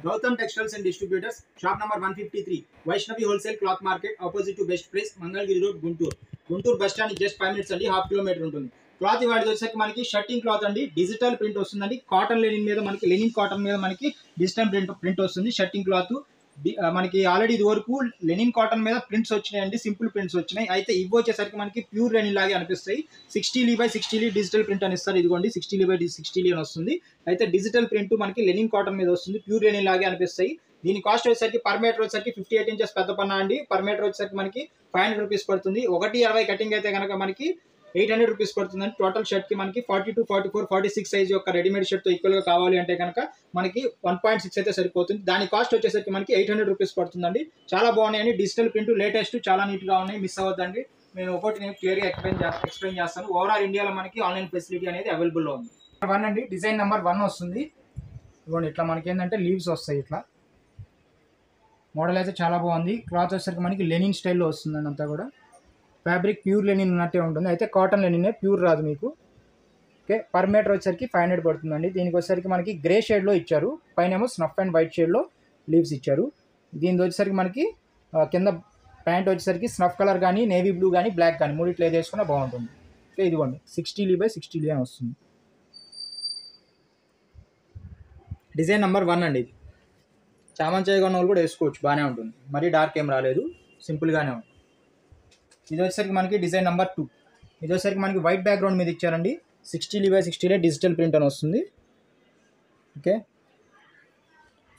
Gautam Textiles and Distributors, shop number 153, Vaishnavi Wholesale Cloth Market, opposite to Best Place, Mangalgiri Road, Guntur. Guntur bus stand just 5 minutes and half kilometer ఉంటుంది. Cloth వాడి వచ్చేసరికి మనకి shirting cloth అండి, digital print వస్తుందండి. Cotton Lenin మీద మనకి linen cotton మీద మనకి డిజిటల్ ప్రింట్ వస్తుంది. షర్టింగ్ క్లాత్ మనకి ఆల్రెడీ ఇది వరకు లెనిన్ కాటన్ మీద ప్రింట్స్ వచ్చినాయండి, సింపుల్ ప్రింట్స్ వచ్చినాయి. అయితే ఇవి వచ్చేసరికి మనకి ప్యూర్ లెనిన్ లాగే అనిపిస్తాయి. 60 డిజిటల్ ప్రింట్ అని ఇస్తారు. ఇదిగోండి 60 అని వస్తుంది. అయితే డిజిటల్ ప్రింట్ మనకి లెనిన్ కాటన్ మీద వస్తుంది, ప్యూర్ లెనిన్ లాగే అనిపిస్తాయి. దీని కాస్ట్ వచ్చేసరికి పర్ మీటర్ వచ్చేసరికి 58 ఇంచెస్ పెద్ద పన్నా అండి. పర్ మీటర్ వచ్చేసరికి మనకి 500 రూపీస్ పడుతుంది. 1:20 కటింగ్ అయితే కనుక మనకి 800 రూపీస్ పడుతుందండి. టోటల్ షర్ట్ కి మనకి 42, 44, 46 సైజ్ యొక్క రెడీమేడ్ షర్ట్ తో ఈక్వల్ గా కావాలి అంటే కనుక మనకి 1.6 అయితే సరిపోతుంది. దాని కాస్ట్ వచ్చేసరికి మనకి 800 రూపీస్ పడుతుందండి. చాలా బాగున్నాయండి, డిజిటల్ ప్రింట్ లేటెస్ట్, చాలా నీట్ గా ఉన్నాయి, మిస్ అవ్వద్దండి. నేను క్లియర్ గా ఎక్స్ప్లెయిన్ చేస్తాను. ఓవరాల్ ఇండియాలో మనకి ఆన్లైన్ ఫెసిలిటీ అనేది అవైలబుల్ లో ఉంది. 1 అండి, డిజైన్ నెంబర్ 1 వస్తుంది. ఇదిగోండి ఇట్లా మనకి ఏంటంటే లీవ్స్ వస్తాయి. ఇట్లా మోడల్ అయితే చాలా బాగుంది. క్లాత్ వచ్చేసరికి మనకి లెనిన్ స్టైల్లో వస్తుందండి. అంతా కూడా ఫ్యాబ్రిక్ ప్యూర్ లెనిన్ ఉన్నట్టే ఉంటుంది. అయితే కాటన్ లెనినే, ప్యూర్ రాదు మీకు. ఓకే, పర్ మీటర్ వచ్చేసరికి 500 పడుతుందండి. దీనికి వచ్చేసరికి మనకి గ్రే షేడ్లో ఇచ్చారు, పైన ఏమో స్నఫ్ అండ్ వైట్ షేడ్లో లీవ్స్ ఇచ్చారు. దీనికి వచ్చేసరికి మనకి కింద ప్యాంట్ వచ్చేసరికి స్నఫ్ కలర్ కానీ, నేవీ బ్లూ కానీ, బ్లాక్ కానీ మూడిట్లో ఏది వేసుకున్నా బాగుంటుంది. ఓకే, ఇదిగోండి 60 అని వస్తుంది. డిజైన్ నెంబర్ 1 అండి. ఇది చామంచాయి కొన్న వాళ్ళు కూడా వేసుకోవచ్చు, బాగానే ఉంటుంది. మరీ డార్క్ ఏం రాలేదు, సింపుల్గానే ఉంది. ఇది వచ్చేసరికి మనకి డిజైన్ నెంబర్ 2. ఇది వచ్చేసరికి మనకి వైట్ బ్యాక్గ్రౌండ్ మీద ఇచ్చారండి. 60 డిజిటల్ ప్రింట్ అని వస్తుంది. ఓకే,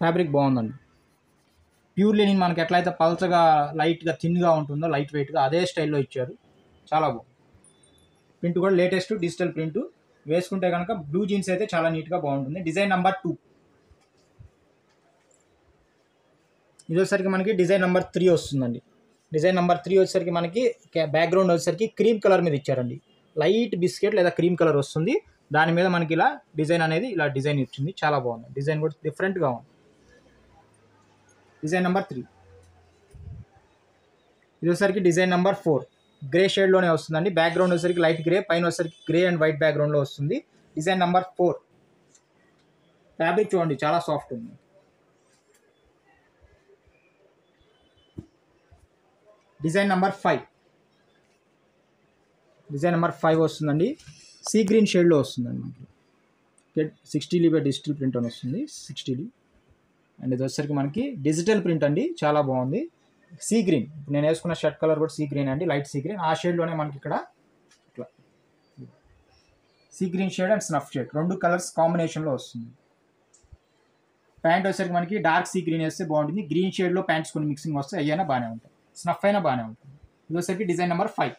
ఫ్యాబ్రిక్ బాగుందండి. ప్యూర్ లెనిన్ మనకి ఎట్లయితే పల్చగా లైట్గా థిన్గా ఉంటుందో, లైట్ వెయిట్గా అదే స్టైల్లో ఇచ్చారు. చాలా బాగుంది. ప్రింట్ కూడా లేటెస్ట్ డిజిటల్ ప్రింట్. వేసుకుంటే కనుక బ్లూ జీన్స్ అయితే చాలా నీట్గా బాగుంటుంది. Design number 2. ఇది వచ్చేసరికి మనకి డిజైన్ నెంబర్ 3 వస్తుందండి. డిజైన్ నెంబర్ 3 వచ్చేసరికి మనకి బ్యాక్గ్రౌండ్ వచ్చేసరికి క్రీమ్ కలర్ మీద ఇచ్చారండి. లైట్ బిస్కెట్ లేదా క్రీమ్ కలర్ వస్తుంది. దాని మీద మనకి ఇలా డిజైన్ అనేది ఇలా డిజైన్ ఇచ్చింది. చాలా బాగుంది. డిజైన్ కూడా డిఫరెంట్గా ఉంది. Design number 3. ఇది వచ్చేసరికి డిజైన్ నెంబర్ 4. గ్రే షేడ్లోనే వస్తుందండి. బ్యాక్గ్రౌండ్ వచ్చేసరికి లైట్ గ్రే, పైన వచ్చేసరికి గ్రే అండ్ వైట్ బ్యాక్గ్రౌండ్లో వస్తుంది. Design number 4. ఫ్యాబ్రిక్ చూడండి చాలా సాఫ్ట్ ఉంది. Design number 5. డిజైన్ నెంబర్ 5 వస్తుందండి. సీ గ్రీన్ షేడ్లో వస్తుందండి మనకి. 60 డిజిటల్ ప్రింట్ అని వస్తుంది. 60 అండ్ ఇది వచ్చేసరికి మనకి డిజిటల్ ప్రింట్ అండి, చాలా బాగుంది. సీ గ్రీన్, నేను వేసుకున్న షర్ట్ కలర్ కూడా సీ గ్రీన్ అండి, లైట్ సీ గ్రీన్. ఆ షేడ్లోనే మనకి ఇక్కడ ఇట్లా sea green shade and snuff shade 2 colours కాంబినేషన్లో వస్తుంది. ప్యాంట్ వచ్చేసరికి మనకి డార్క్ సీ గ్రీన్ వేస్తే బాగుంటుంది. గ్రీన్ షేడ్లో ప్యాంట్స్ కొన్ని మిక్సింగ్ వస్తే అయ్యైనా బాగానే ఉంటాయి, స్నఫ్ అయినా బాగానే ఉంటుంది. ఇది వచ్చేసరికి డిజైన్ నెంబర్ 5.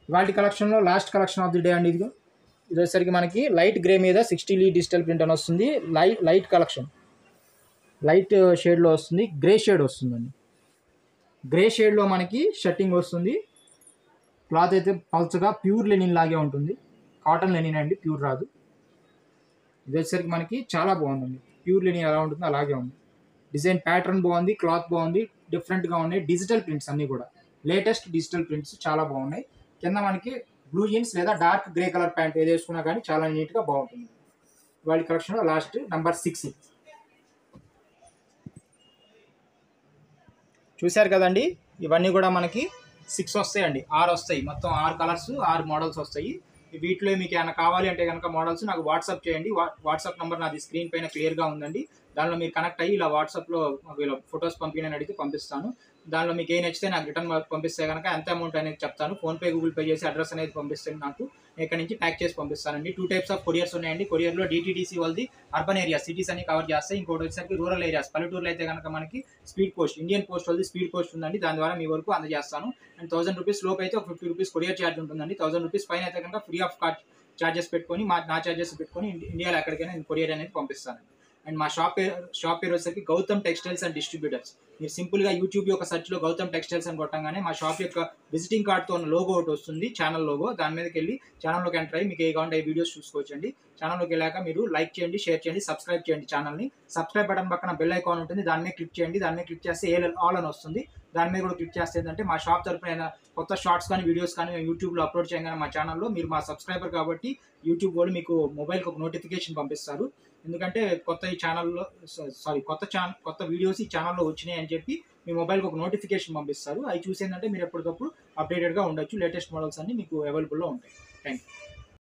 ఇవాళ కలెక్షన్లో last collection of the day అండి. ఇది వచ్చేసరికి మనకి లైట్ గ్రే మీద 60 డిజిటల్ ప్రింట్ అని వస్తుంది. లైట్ కలెక్షన్, లైట్ షేడ్లో వస్తుంది. గ్రే షేడ్ వస్తుందండి. గ్రే షేడ్లో మనకి షర్టింగ్ వస్తుంది. క్లాత్ అయితే పల్చగా ప్యూర్ లెనిన్ లాగే ఉంటుంది. కాటన్ లెనిన్ అండి, ప్యూర్ రాదు. ఇది వచ్చేసరికి మనకి చాలా బాగుందండి. ప్యూర్ లెనిన్ ఎలా ఉంటుందో అలాగే ఉంది. డిజైన్ ప్యాటర్న్ బాగుంది, క్లాత్ బాగుంది, డిఫరెంట్గా ఉన్నాయి. డిజిటల్ ప్రింట్స్ అన్నీ కూడా లేటెస్ట్ డిజిటల్ ప్రింట్స్ చాలా బాగున్నాయి. కింద మనకి బ్లూ జీన్స్ లేదా డార్క్ గ్రే కలర్ ప్యాంట్ ఏది వేసుకున్నా కానీ చాలా నీట్గా బాగుంటుంది. వాళ్ళ కలెక్షన్లో లాస్ట్ నెంబర్ 6. చూశారు కదండి, ఇవన్నీ కూడా మనకి 6 వస్తాయండి, 6 వస్తాయి. మొత్తం 6 కలర్స్, 6 మోడల్స్ వస్తాయి. వీటిలో మీకు ఏమైనా కావాలి అంటే కనుక మోడల్స్ నాకు వాట్సాప్ చేయండి. వాట్సాప్ నెంబర్ నాది స్క్రీన్ పైన క్లియర్గా ఉందండి. దానిలో మీరు కనెక్ట్ అయ్యి ఇలా వాట్సాప్లో ఇలా ఫొటోస్ పంపించని అడిగితే పంపిస్తాను. దానిలో మీకు ఏం నచ్చితే నాకు రిటర్న్ పంపిస్తే కనుక ఎంత అమౌంట్ అనేది చెప్తాను. ఫోన్పే, గూగుల్ పే చేసి అడ్రస్ అనేది పంపిస్తే నాకు ఇక్కడ నుంచి ప్యాక్ చేసి పంపిస్తానండి. 2 టైప్స్ ఆఫ్ కొరియర్స్ ఉన్నాయండి. కొరియర్లో DTDC వాళ్ళది అర్బన్ ఏరియా సిటీస్ అన్ని కవర్ చేస్తాయి. ఇంకోటి వచ్చేసరికి రూరల్ ఏరియాస్, పల్లెటూరులో అయితే కనుక మనకి స్పీడ్ పోస్ట్, ఇండియన్ పోస్ట్ వాళ్ళది స్పీడ్ పోస్ట్ ఉందండి. దాని ద్వారా మీ వరకు అందజేస్తాను. అండ్ 1000 రూపీస్ లోపు అయితే 50 రూపీస్ కొరియర్ ఛార్జ్ ఉంటుందండి. 1000 రూపీస్ పైన అయితే కనుక ఫ్రీ ఆఫ్ ఛార్జెస్ పెట్టుకొని నా ఛార్జెస్ పెట్టుకొని ఇండియాలో ఎక్కడికైనా నేను కొరియర్ అనేది పంపిస్తాను. అండ్ మా షాప్ పేరు వచ్చేసరికి గౌతమ్ టెక్స్టైల్స్ అండ్ డిస్ట్రిబ్యూటర్స్. మీరు సింపుల్గా యూట్యూబ్ యొక్క సర్చ్లో గౌతమ్ టెక్స్టైల్స్ అని కొట్టంగానే మా షాప్ యొక్క విజిటింగ్ కార్డ్తో ఉన్న లోగో ఒకటి వస్తుంది, ఛానల్ లోగో. దాని మీదకి వెళ్ళి ఛానల్లోకి ఎంటర్ అయ్యి మీకు ఏ కావాలంటే ఈ వీడియోస్ చూసుకోవచ్చండి. ఛానల్లోకి వెళ్ళాక మీరు లైక్ చేయండి, షేర్ చేయండి, సబ్స్క్రైబ్ చేయండి ఛానల్ని. సబ్స్క్రైబ్ బటన్ పక్కన బెల్ ఐకాన్ ఉంటుంది, దాని మీద క్లిక్ చేయండి. దాని మీద క్లిక్ చేస్తే ఆల్ అని వస్తుంది. దాని మీద కూడా క్లిక్ చేస్తే ఏంటంటే మా షాప్ తరపున కొత్త షార్ట్స్ కానీ వీడియోస్ కానీ మేము యూట్యూబ్లో అప్లోడ్ చేయగానే మా ఛానల్లో మీరు మా సబ్స్క్రైబర్ కాబట్టి యూట్యూబ్ వాళ్ళు మీకు మొబైల్కి ఒక నోటిఫికేషన్ పంపిస్తారు. ఎందుకంటే కొత్త ఈ ఛానల్లో కొత్త వీడియోస్ ఈ ఛానల్లో వచ్చినాయి అని చెప్పి మీ మొబైల్కి ఒక నోటిఫికేషన్ పంపిస్తారు. అవి చూసి ఏంటంటే మీరు ఎప్పటికప్పుడు అప్డేటెడ్గా ఉండొచ్చు. లేటెస్ట్ మోడల్స్ అన్ని మీకు అవైలబుల్లో ఉంటాయి. Thank you.